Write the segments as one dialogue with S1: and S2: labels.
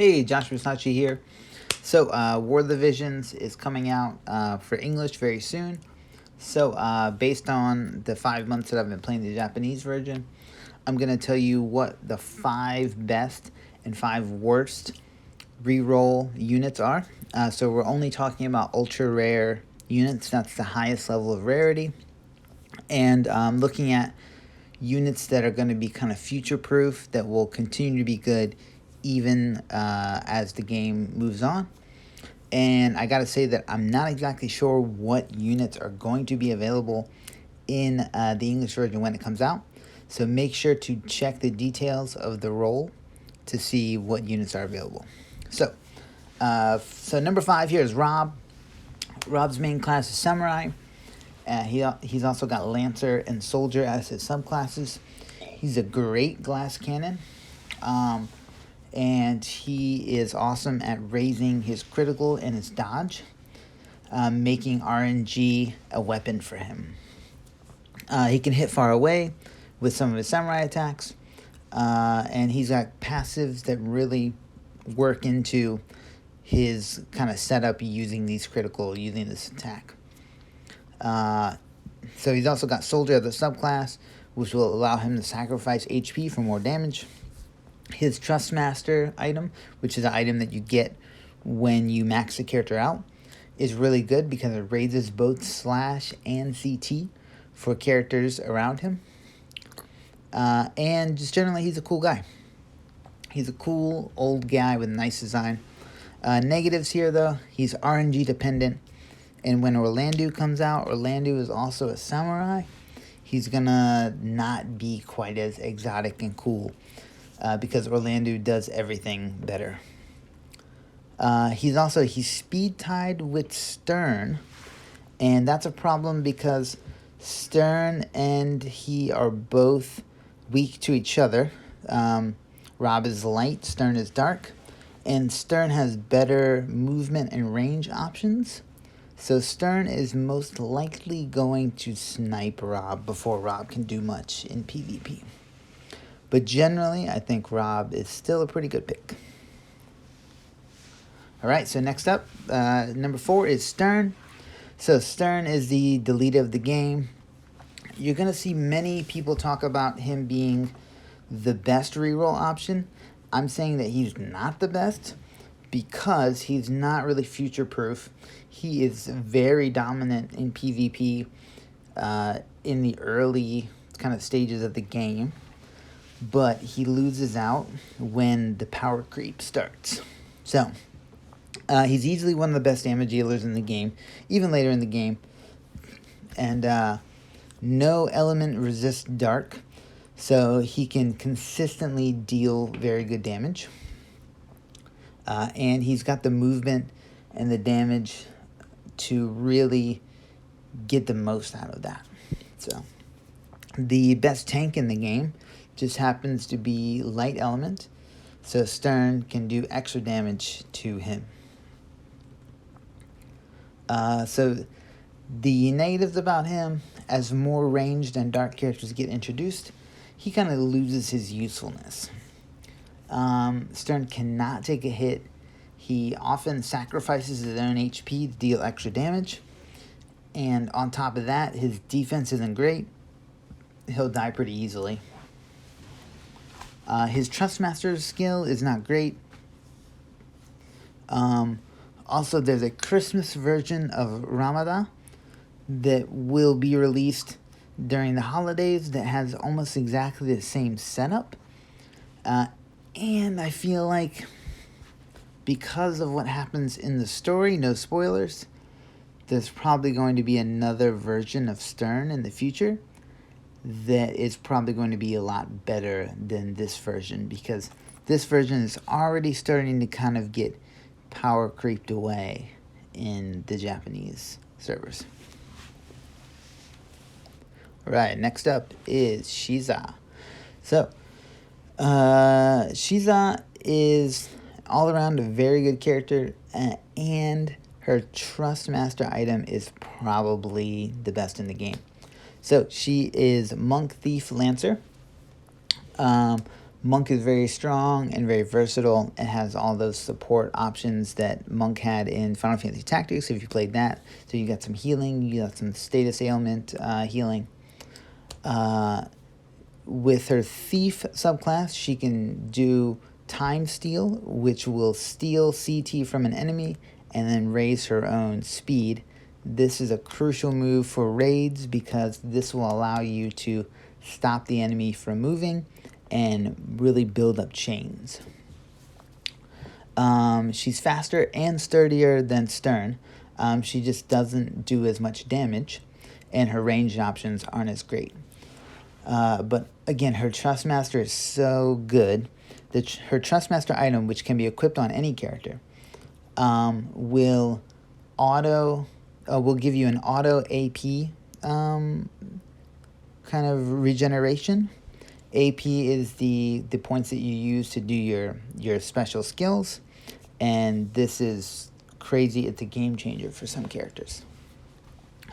S1: Hey, Josh Versace here. So, War of the Visions is coming out for English very soon. So, based on the 5 months that I've been playing the Japanese version, I'm going to tell you what the 5 best and 5 worst reroll units are. So, we're only talking about ultra rare units. That's the highest level of rarity. And looking at units that are going to be kind of future proof, that will continue to be good even as the game moves on. And I gotta say that I'm not exactly sure what units are going to be available in the English version when it comes out. So make sure to check the details of the roll to see what units are available. So number 5 here is Rob. Rob's main class is Samurai. He's also got Lancer and Soldier as his subclasses. He's a great glass cannon. And he is awesome at raising his critical and his dodge, making RNG a weapon for him. He can hit far away with some of his samurai attacks, and he's got passives that really work into his kind of setup using this attack. So he's also got Soldier of the subclass, which will allow him to sacrifice HP for more damage. His Trustmaster item, which is an item that you get when you max the character out, is really good because it raises both Slash and CT for characters around him. And just generally, he's a cool guy. He's a cool old guy with a nice design. Negatives here, though, he's RNG dependent. And when Orlando comes out, Orlando is also a samurai. He's gonna not be quite as exotic and cool. Because Orlando does everything better. He's speed tied with Stern, and that's a problem because Stern and he are both weak to each other. Rob is light, Stern is dark, and Stern has better movement and range options. So Stern is most likely going to snipe Rob before Rob can do much in PvP. But generally, I think Rob is still a pretty good pick. All right, so next up, number 4 is Stern. So Stern is the leader of the game. You're going to see many people talk about him being the best reroll option. I'm saying that he's not the best because he's not really future-proof. He is very dominant in PvP in the early kind of stages of the game. But he loses out when the power creep starts. So, he's easily one of the best damage dealers in the game, even later in the game. And no element resists dark, so he can consistently deal very good damage. And he's got the movement and the damage to really get the most out of that. So, the best tank in the game just happens to be light element, so Stern can do extra damage to him. So the negatives about him, as more ranged and dark characters get introduced, he kind of loses his usefulness. Stern cannot take a hit. He often sacrifices his own HP to deal extra damage, and on top of that, his defense isn't great. He'll die pretty easily. His Trustmaster skill is not great. Also, there's a Christmas version of Ramadan that will be released during the holidays that has almost exactly the same setup. And I feel like because of what happens in the story, no spoilers, there's probably going to be another version of Stern in the future that is probably going to be a lot better than this version, because this version is already starting to kind of get power creeped away in the Japanese servers. Alright, next up is Shiza. So, Shiza is all around a very good character, and her Trustmaster item is probably the best in the game. So she is Monk Thief Lancer. Monk is very strong and very versatile. It has all those support options that Monk had in Final Fantasy Tactics, if you played that. So you got some healing, you got some status ailment healing. With her Thief subclass, she can do Time Steal, which will steal CT from an enemy and then raise her own speed. This is a crucial move for raids because this will allow you to stop the enemy from moving and really build up chains. She's faster and sturdier than Stern. She just doesn't do as much damage, and her ranged options aren't as great. But again, her Trustmaster is so good that her Trustmaster item, which can be equipped on any character, will give you an auto AP kind of regeneration. AP is the points that you use to do your special skills, and this is crazy. It's a game changer for some characters.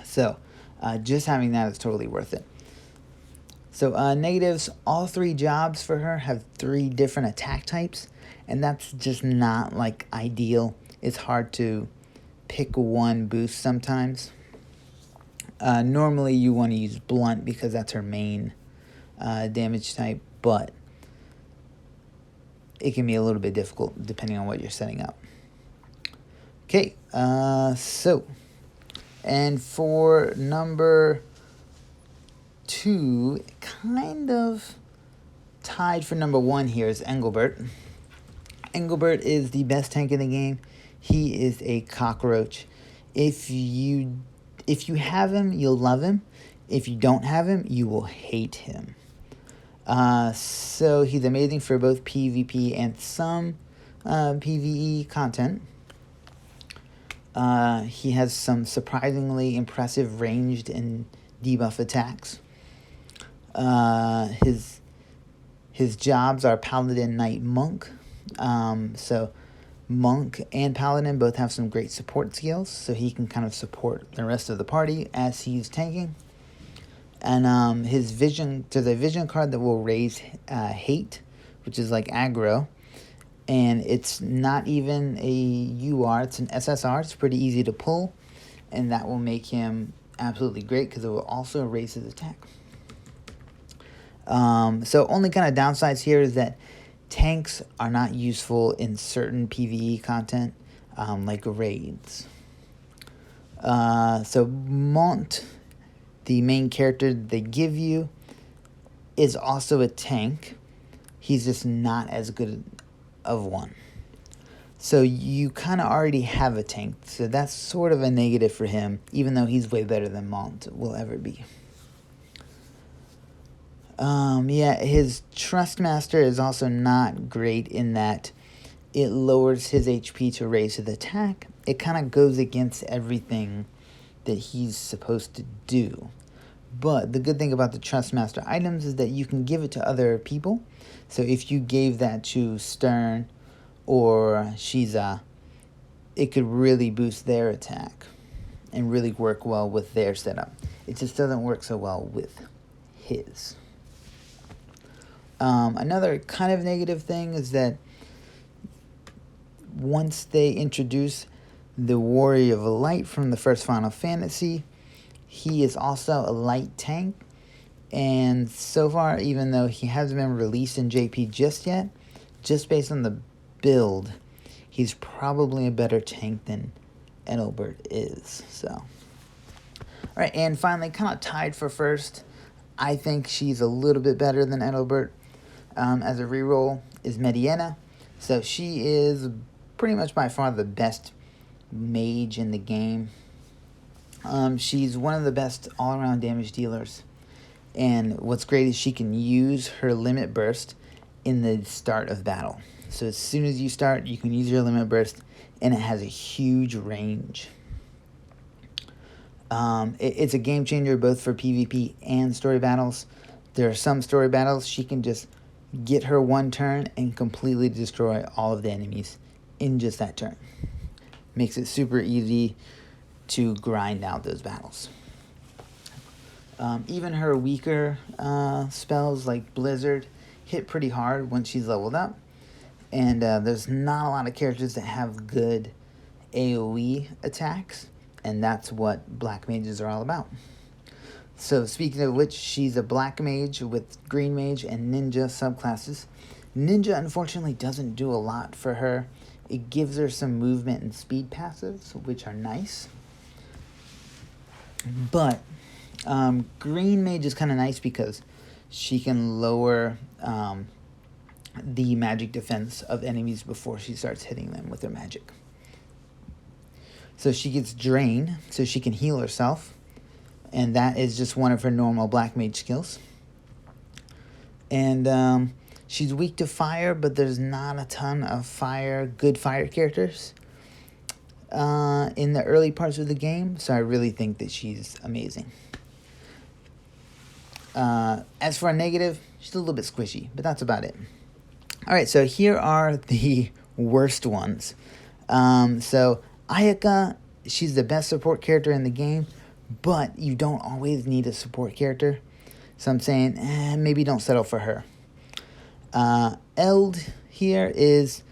S1: So just having that is totally worth it. So negatives, all 3 jobs for her have 3 different attack types, and that's just not like ideal. It's hard to pick one boost sometimes. Normally you want to use blunt because that's her main damage type, but it can be a little bit difficult depending on what you're setting up. Okay, and for number 2, kind of tied for number 1 here is Engelbert. Engelbert is the best tank in the game. He is a cockroach. If you have him, you'll love him. If you don't have him, you will hate him. So he's amazing for both PvP and some PvE content. He has some surprisingly impressive ranged and debuff attacks. His jobs are Paladin, Knight, Monk. So Monk and Paladin both have some great support skills, so he can kind of support the rest of the party as he's tanking. And his vision, there's a vision card that will raise hate, which is like aggro, and it's not even a UR, it's an SSR. It's pretty easy to pull, and that will make him absolutely great because it will also raise his attack. So only kind of downsides here is that tanks are not useful in certain PvE content, like raids. So Mont, the main character they give you, is also a tank. He's just not as good of one. So you kind of already have a tank. So that's sort of a negative for him, even though he's way better than Mont will ever be. His Trustmaster is also not great in that it lowers his HP to raise his attack. It kind of goes against everything that he's supposed to do. But the good thing about the Trustmaster items is that you can give it to other people. So if you gave that to Stern or Shiza, it could really boost their attack and really work well with their setup. It just doesn't work so well with his. Another kind of negative thing is that once they introduce the Warrior of Light from the first Final Fantasy, he is also a light tank, and so far, even though he hasn't been released in JP just yet, just based on the build, he's probably a better tank than Engelbert is. So, alright, and finally, kind of tied for first, I think she's a little bit better than Engelbert as a reroll, is Mediana. So she is pretty much by far the best mage in the game. She's one of the best all-around damage dealers, and what's great is she can use her limit burst in the start of battle. So as soon as you start, you can use your limit burst, and it has a huge range. It's a game changer both for PvP and story battles. There are some story battles she can just get her one turn and completely destroy all of the enemies in just that turn. Makes it super easy to grind out those battles. Even her weaker spells like Blizzard, hit pretty hard once she's leveled up. And there's not a lot of characters that have good AoE attacks, and that's what black mages are all about. So speaking of which, she's a black mage with green mage and ninja subclasses. Ninja unfortunately doesn't do a lot for her. It gives her some movement and speed passives, which are nice. But green mage is kind of nice because she can lower the magic defense of enemies before she starts hitting them with her magic. So she gets drain, so she can heal herself. And that is just one of her normal black mage skills. And she's weak to fire, but there's not a ton of good fire characters in the early parts of the game. So I really think that she's amazing. As for a negative, she's a little bit squishy, but that's about it. Alright, so here are the worst ones. So Ayaka, she's the best support character in the game, but you don't always need a support character. So I'm saying, maybe don't settle for her. Eld here is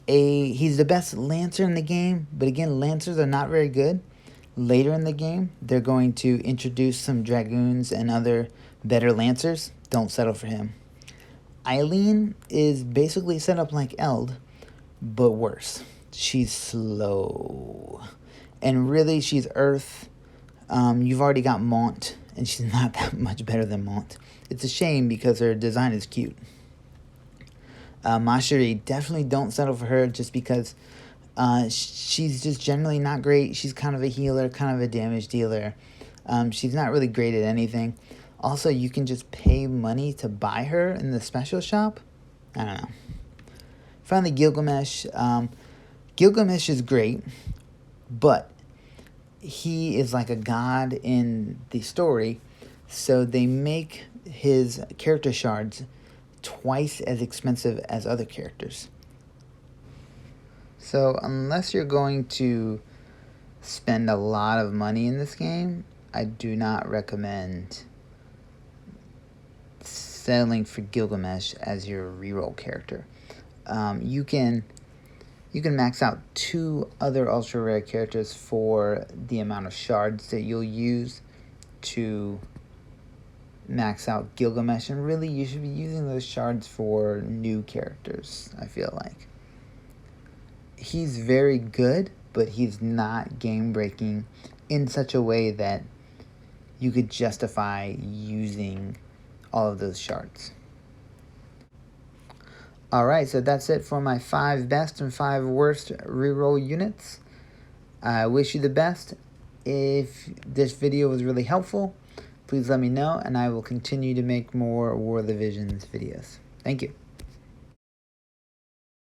S1: he's the best Lancer in the game, but again, Lancers are not very good. Later in the game, they're going to introduce some Dragoons and other better Lancers. Don't settle for him. Eileen is basically set up like Eld, but worse. She's slow. And really, she's Earth. You've already got Mont, and she's not that much better than Mont. It's a shame because her design is cute. Mashiri, definitely don't settle for her just because she's just generally not great. She's kind of a healer, kind of a damage dealer. She's not really great at anything. Also, you can just pay money to buy her in the special shop. I don't know. Finally, Gilgamesh. Gilgamesh is great, but he is like a god in the story, so they make his character shards twice as expensive as other characters. So unless you're going to spend a lot of money in this game, I do not recommend settling for Gilgamesh as your reroll character. You can max out 2 other ultra rare characters for the amount of shards that you'll use to max out Gilgamesh, and really you should be using those shards for new characters, I feel like. He's very good, but he's not game breaking in such a way that you could justify using all of those shards. Alright, so that's it for my 5 best and 5 worst reroll units. I wish you the best. If this video was really helpful, please let me know, and I will continue to make more War of the Visions videos. Thank you.